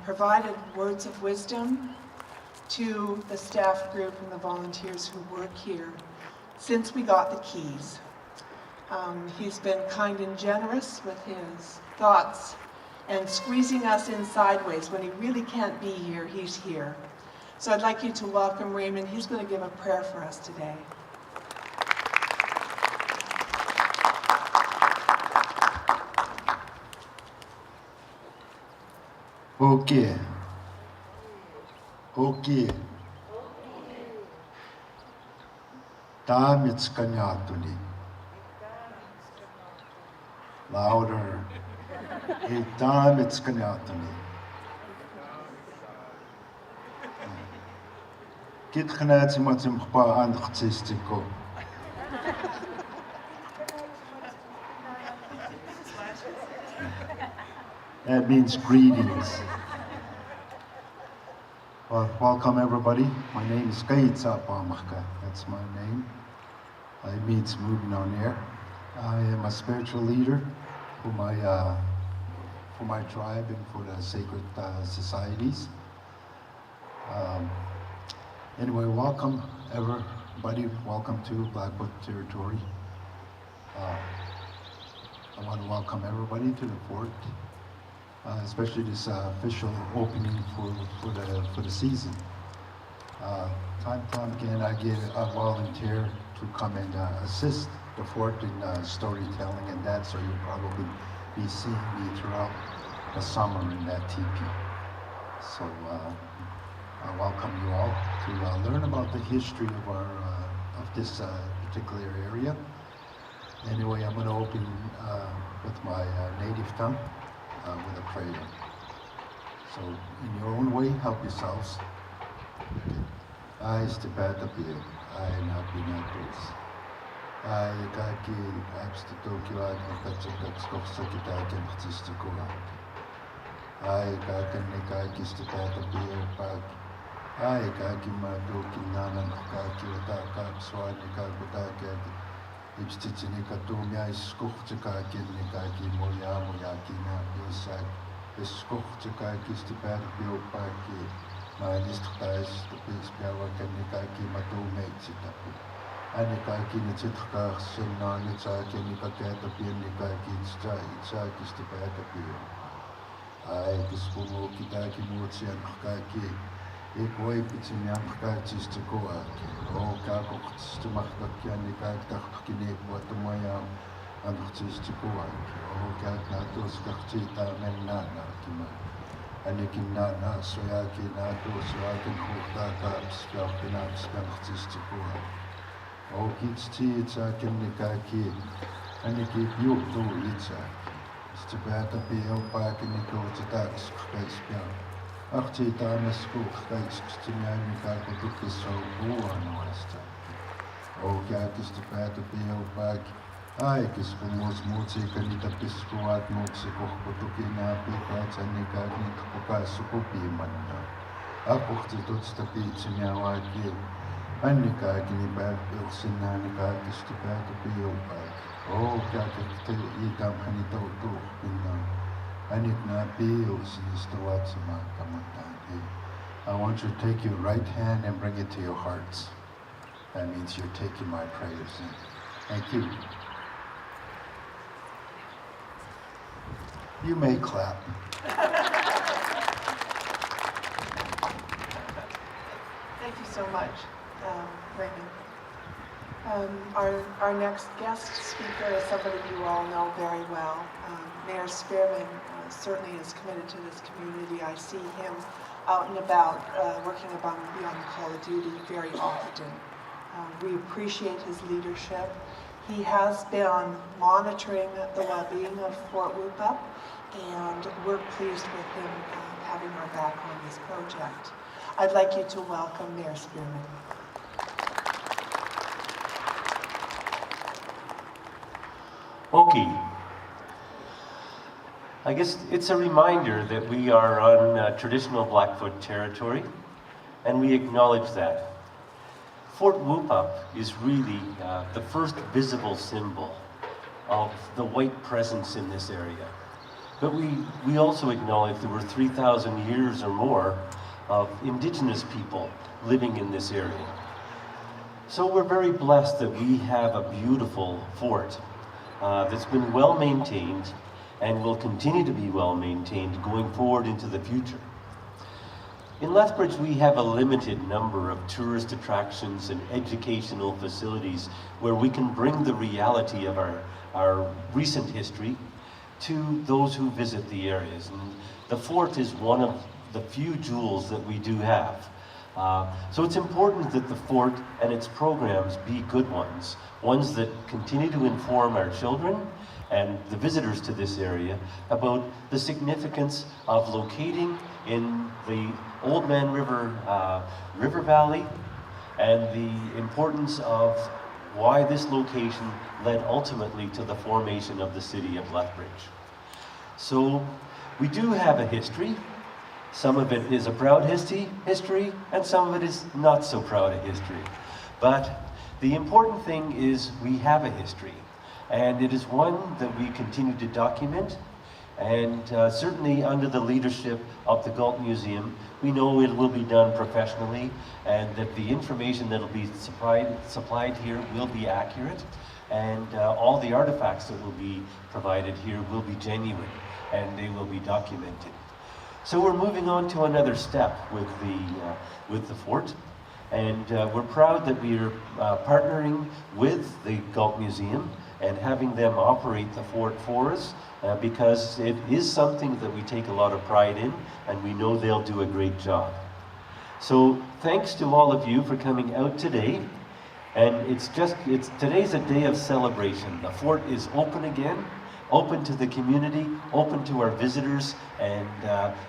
provided words of wisdom to the staff group and the volunteers who work here since we got the keys. He's been kind and generous with his thoughts and squeezing us in sideways. When he really can't be here, he's here. So I'd like you to welcome Raymond. He's going to give a prayer for us today. Okay. Okay. Damit skanyatuni. Louder. Damit skanyatuni. Kit genaaid iemand zijn gepaar aandachtstistiko. That means greetings. Well, welcome everybody. My name is Galt. That's my name. It means moving on air. I am a spiritual leader for my tribe and for the sacred societies. Anyway, welcome everybody. Welcome to Blackfoot territory. I want to welcome everybody to the fort. Especially this official opening for the season. Time again, I volunteer to come and assist the fort in storytelling and that, so you'll probably be seeing me throughout the summer in that teepee. So I welcome you all to learn about the history of this particular area. Anyway, I'm going to open with my native tongue. With a prayer. So, in your own way, help yourselves. I stipet up here. I not be not this. I kaki abstitoki out of the Skoksakitak and Tistikoa. I kaki Nikaki stipet up here back. I kaki Madoki Nana Kaki Taka Swanika Kutaka. Ibstitsinika Tumia is Skokchakaki Nikaki Moya Moyakina Isak is Skokchakaki is the bad Biopaki. My list ties the Pis Biawaka Nikaki Matume Chitapu. Anikaki Nichitka Sina Nitsaki Nikakata Pianikaki Itzak is the bad appeal. I Kispumo Kitaki Mutsi and Kaki. Ik weet iets in jouw kaartjes te koken. Oh, kijk ook te maken dat je kijk dat je niet wat te mooi aan het te koken. Oh, kijk naar dus dat je daar met nana kima. En ik in nana zo ja je naar dus zo ik een goed daar spel naar speltjes te koken. Oh, iets te ik in de kijk en ik heb jou toe iets. Is te beter bij jou pakken ik ook te daar spel. Ach, die dames goed, kijk, ze mij niet kijken, dit is zo mooi aan de oh, kijk, is de pijt op heel vaak. Ik is voor ons moet zeker niet op de squad, moet ze kocht wat ook in haar pijt en ik kijk niet op elkaar zo op iemand. Kocht ze tot de pijt in jouw uitje. En ik kijk niet bij het zin en ik kijk, is de pijt op heel vaak. Oh, kijk, je kan niet door. I want you to take your right hand and bring it to your hearts. That means you're taking my prayers in. Thank you. You may clap. Thank you so much, Raymond. Our next guest speaker is somebody you all know very well. Mayor Spearman certainly is committed to this community. I see him out and about working above and beyond the call of duty very often. We appreciate his leadership. He has been monitoring the well-being of Fort Whoop-Up, and we're pleased with him having our back on this project. I'd like you to welcome Mayor Spearman. Okay. I guess it's a reminder that we are on traditional Blackfoot territory, and we acknowledge that. Fort Whoop-Up is really the first visible symbol of the white presence in this area. But we also acknowledge there were 3,000 years or more of indigenous people living in this area. So we're very blessed that we have a beautiful fort that's been well maintained and will continue to be well maintained going forward into the future. In Lethbridge, we have a limited number of tourist attractions and educational facilities where we can bring the reality of our recent history to those who visit the areas. And the fort is one of the few jewels that we do have. So it's important that the fort and its programs be good ones, ones that continue to inform our children and the visitors to this area about the significance of locating in the Old Man River river valley and the importance of why this location led ultimately to the formation of the city of Lethbridge. So we do have a history. Some of it is a proud history, and some of it is not so proud a history. But the important thing is we have a history, and it is one that we continue to document. And certainly under the leadership of the Galt Museum, we know it will be done professionally, and that the information that will be supplied here will be accurate, and all the artifacts that will be provided here will be genuine, and they will be documented. So we're moving on to another step with the fort, and we're proud that we are partnering with the Galt Museum and having them operate the fort for us, because it is something that we take a lot of pride in, and we know they'll do a great job. So thanks to all of you for coming out today, and today's a day of celebration. The fort is open again, open to the community, open to our visitors, and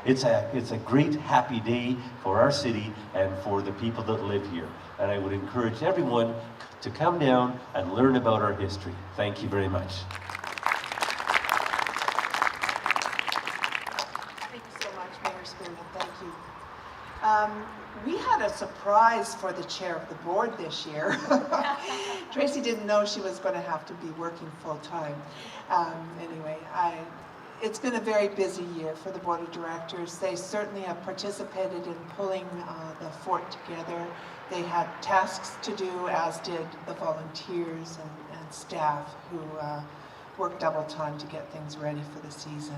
it's a great happy day for our city and for the people that live here. And I would encourage everyone to come down and learn about our history. Thank you very much. Thank you so much, Mayor Spearman. Thank you. We had a surprise for the chair of the board this year. Tracy didn't know she was going to have to be working full-time. Anyway, it's been a very busy year for the board of directors. They certainly have participated in pulling the fort together. They had tasks to do, as did the volunteers and staff who worked double time to get things ready for the season.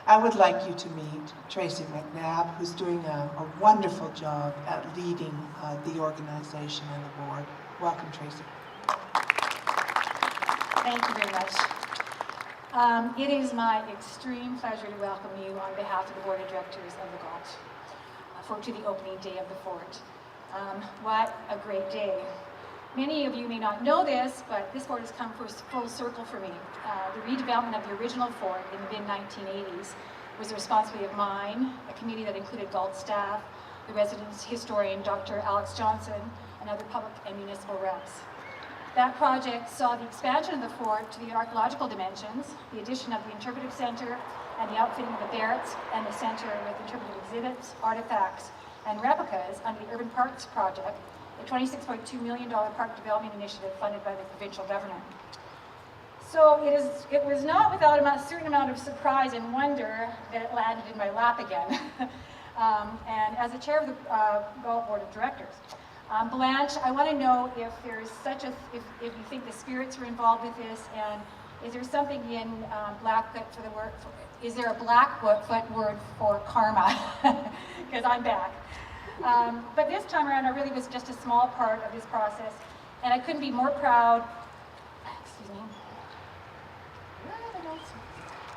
I would like you to meet Tracy McNabb, who's doing a wonderful job at leading the organization and the board. Welcome, Tracy. Thank you very much. It is my extreme pleasure to welcome you on behalf of the Board of Directors of the Galt to the opening day of the fort. What a great day. Many of you may not know this, but this fort has come full circle for me. The redevelopment of the original fort in the mid-1980s was the responsibility of mine, a committee that included Galt staff, the residence historian Dr. Alex Johnson, and other public and municipal reps. That project saw the expansion of the fort to the archaeological dimensions, the addition of the interpretive center, and the outfitting of the barracks and the center with interpretive exhibits, artifacts, and replicas under the Urban Parks Project, a $26.2 million park development initiative funded by the provincial government. So it was not without a certain amount of surprise and wonder that it landed in my lap again. And as the chair of the Galt Board of Directors, Blanche, I want to know if there's if you think the spirits were involved with this, and is there something in Blackfoot for the word? Is there a Blackfoot word for karma? Because I'm back. But this time around, I really was just a small part of this process, and I couldn't be more proud. Excuse me.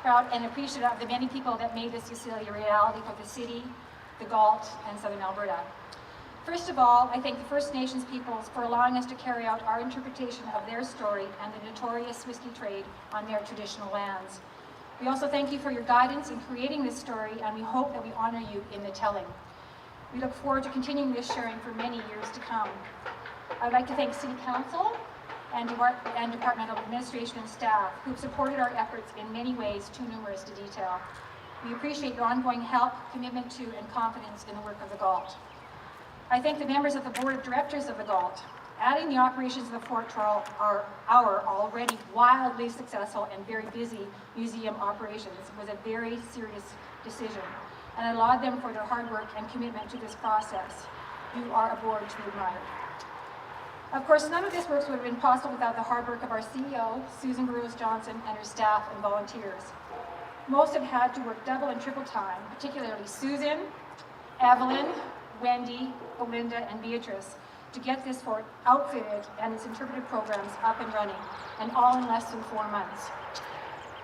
Proud and appreciative of the many people that made this facility a reality for the city, the Galt, and Southern Alberta. First of all, I thank the First Nations peoples for allowing us to carry out our interpretation of their story and the notorious whiskey trade on their traditional lands. We also thank you for your guidance in creating this story, and we hope that we honor you in the telling. We look forward to continuing this sharing for many years to come. I would like to thank City Council and Departmental Administration and staff who have supported our efforts in many ways too numerous to detail. We appreciate your ongoing help, commitment to, and confidence in the work of the Galt. I thank the members of the Board of Directors of the Galt, Adding the operations of the fort to our already wildly successful and very busy museum operations was a very serious decision, and I laud them for their hard work and commitment to this process. You are a board to admire. Of course, none of this work would have been possible without the hard work of our CEO, Susan Burrows-Johnson, and her staff and volunteers. Most have had to work double and triple time, particularly Susan, Evelyn, Wendy, Belinda, and Beatrice, to get this fort outfitted and its interpretive programs up and running, and all in less than 4 months.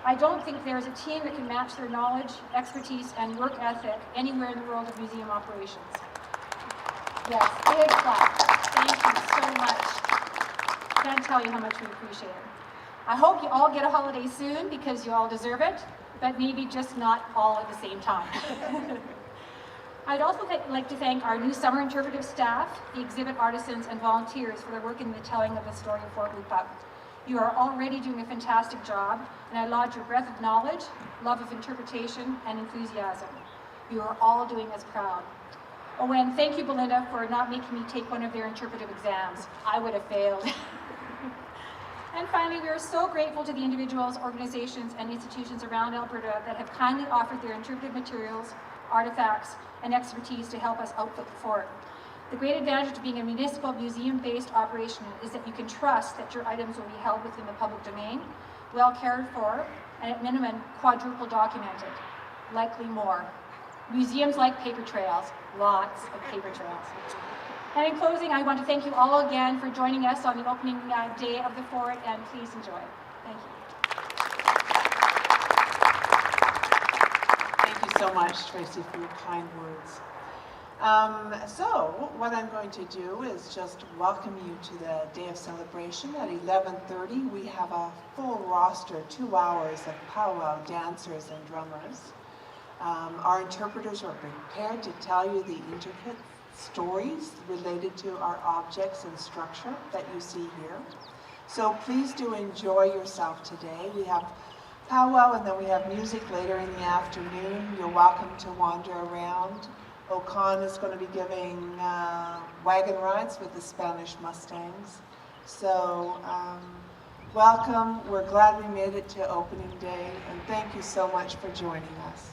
I don't think there is a team that can match their knowledge, expertise, and work ethic anywhere in the world of museum operations. Yes, big clap. Thank you so much. Can't tell you how much we appreciate it. I hope you all get a holiday soon because you all deserve it, but maybe just not all at the same time. I'd also like to thank our new summer interpretive staff, the exhibit artisans and volunteers for their work in the telling of the story of Fort Whoop-Up. You are already doing a fantastic job, and I laud your breadth of knowledge, love of interpretation, and enthusiasm. You are all doing us proud. Oh, and thank you, Belinda, for not making me take one of their interpretive exams. I would have failed. And finally, we are so grateful to the individuals, organizations, and institutions around Alberta that have kindly offered their interpretive materials, artifacts, and expertise to help us outfit the fort. The great advantage of being a municipal museum-based operation is that you can trust that your items will be held within the public domain, well cared for, and at minimum, quadruple documented, likely more. Museums like paper trails, lots of paper trails. And in closing, I want to thank you all again for joining us on the opening day of the fort, and please enjoy. Thank you. Thank you so much, Tracy, for your kind words. So what I'm going to do is just welcome you to the day of celebration. At 11:30, we have a full roster, 2 hours of powwow dancers and drummers. Our interpreters are prepared to tell you the intricate stories related to our objects and structure that you see here. So please do enjoy yourself today. We have powwow and then we have music later in the afternoon. You're welcome to wander around. Okan is going to be giving wagon rides with the Spanish Mustangs. So welcome. We're glad we made it to opening day, and thank you so much for joining us.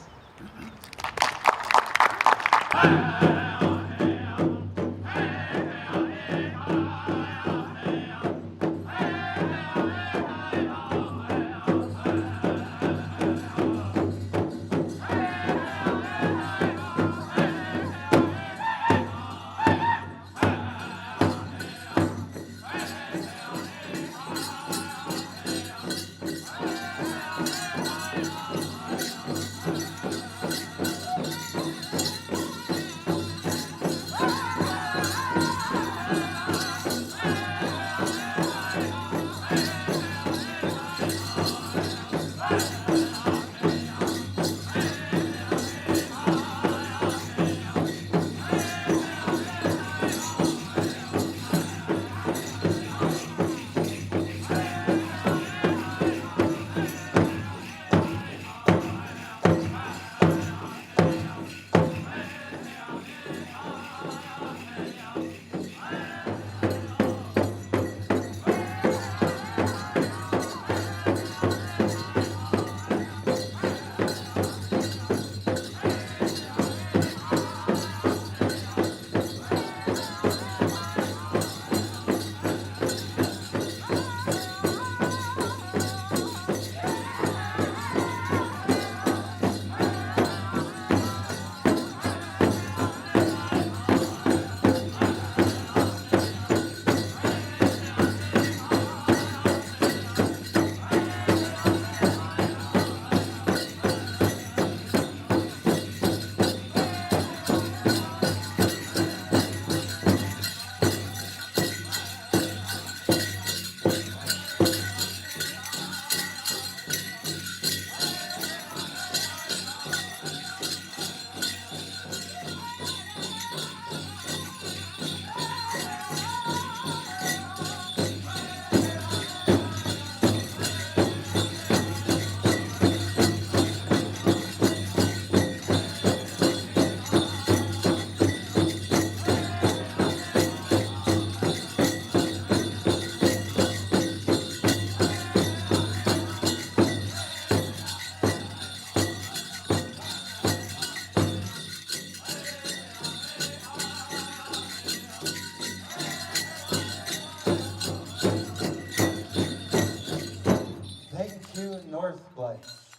2 north lights.